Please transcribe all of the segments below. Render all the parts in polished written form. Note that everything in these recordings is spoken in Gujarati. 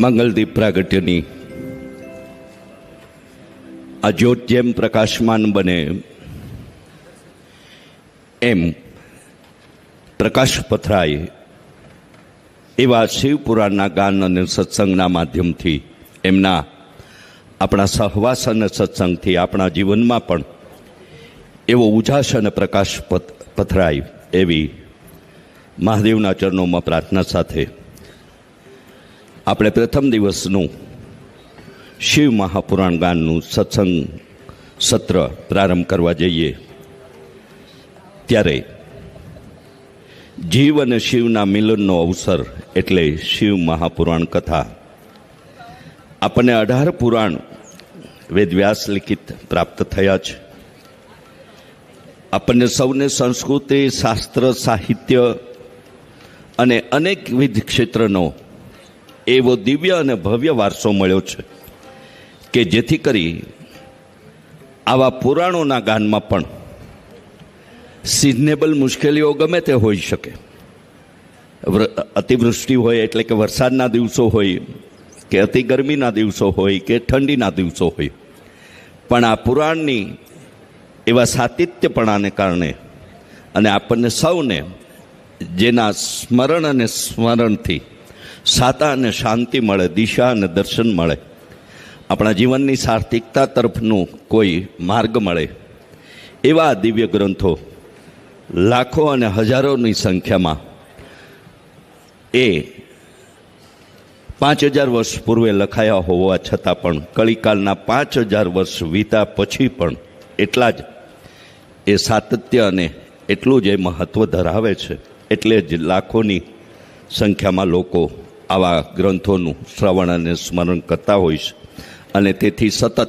મંગલદીપ પ્રાગટ્યની આ જ્યોત જેમ પ્રકાશમાન બને એમ પ્રકાશ પથરાય એવા શિવપુરાણના ગાન અને સત્સંગના માધ્યમથી એમના આપણા સહવાસ અને સત્સંગથી આપણા જીવનમાં પણ એવો ઉજાસ અને પ્રકાશ પથરાય એવી મહાદેવના ચરણોમાં પ્રાર્થના સાથે આપણે પ્રથમ દિવસનું શિવ મહાપુરાણ ગાનનું સત્સંગ સત્ર પ્રારંભ કરવા જઈએ ત્યારે જીવ અને શિવના મિલનનો અવસર એટલે શિવ મહાપુરાણ કથા. આપણને 18 પુરાણ વેદવ્યાસ લિખિત પ્રાપ્ત થયા છે. આપણને સૌને સંસ્કૃતિ, શાસ્ત્ર, સાહિત્ય અને અનેકવિધ ક્ષેત્રનો એવો દિવ્ય અને ભવ્ય વારસો મળ્યો છે કે જેથી કરી આવા પુરાણોના ગાનમાં પણ સિઝનેબલ મુશ્કેલીઓ ગમે તે હોઈ શકે. અતિવૃષ્ટિ હોય એટલે કે વરસાદના દિવસો હોય કે અતિ ગરમીના દિવસો હોય કે ઠંડીના દિવસો હોય, પણ આ પુરાણની એવા સાતિત્યપણાને કારણે અને આપણને સૌને જેના સ્મરણ અને સ્મરણથી સાતા અને શાંતિ મળે, દિશા અને દર્શન મળે, આપણા જીવનની સાર્થિકતા તરફનું કોઈ માર્ગ મળે, એવા દિવ્ય ગ્રંથો લાખો અને હજારોની સંખ્યામાં એ 5000 વર્ષ પૂર્વે લખાયા હોવા છતાં પણ કળીકાલના 5000 વર્ષ વીતા પછી પણ એટલા જ એ સાતત્ય અને એટલું જ એ મહત્ત્વ ધરાવે છે. એટલે જ લાખોની સંખ્યામાં લોકો આવા ગ્રંથોનું શ્રવણ અને સ્મરણ કરતા હોય છે. અને તેથી સતત,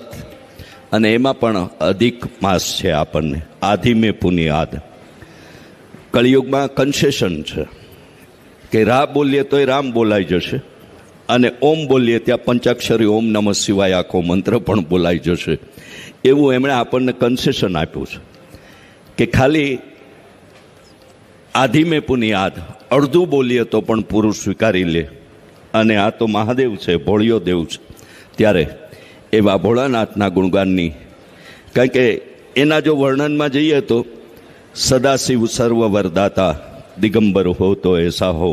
અને એમાં પણ અધિક માસ છે, આપણને આધિમે પુનિયાદ. કળિયુગમાં કન્સેશન છે કે રા બોલીએ તો એ રામ બોલાઈ જશે, અને ઓમ બોલીએ ત્યાં પંચાક્ષરી ઓમ નમઃ શિવાય આખો મંત્ર પણ બોલાઈ જશે. એવું એમણે આપણને કન્સેશન આપ્યું છે કે ખાલી આધિમે પુનિયાદ અડધું બોલીએ તો પણ પૂરું સ્વીકારી લે. અને આ તો મહાદેવ છે, ભોળિયો દેવ છે. ત્યારે એવા ભોળાનાથના ગુણગાનની, કારણ કે એના જો વર્ણનમાં જઈએ તો સદાશિવ સર્વ વરદાતા દિગંબર હો તો એસા હો,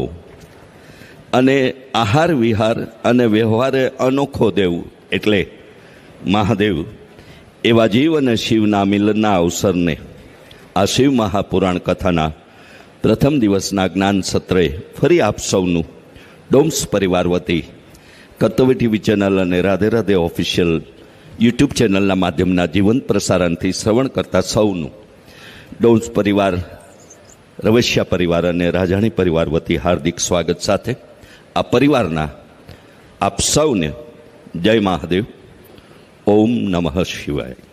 અને આહાર વિહાર અને વ્યવહારે અનોખો દેવ એટલે મહાદેવ. એવા જીવ અને શિવના મિલનના અવસરને આ શિવ મહાપુરાણ કથાના પ્રથમ દિવસના જ્ઞાન સત્રે ફરી આપ સૌનું ડોમ્સ પરિવાર વતી કર્તવ્ય ટીવી ચેનલ અને રાધે રાધે ઓફિશિયલ યુટ્યુબ ચેનલના માધ્યમના જીવંત પ્રસારણથી શ્રવણ કરતા સૌનું ડોમ્સ પરિવાર, રવેશિયા પરિવાર અને રાજાણી પરિવાર વતી હાર્દિક સ્વાગત સાથે આ પરિવારના આપ સૌને જય મહાદેવ. ઓમ નમઃ શિવાય.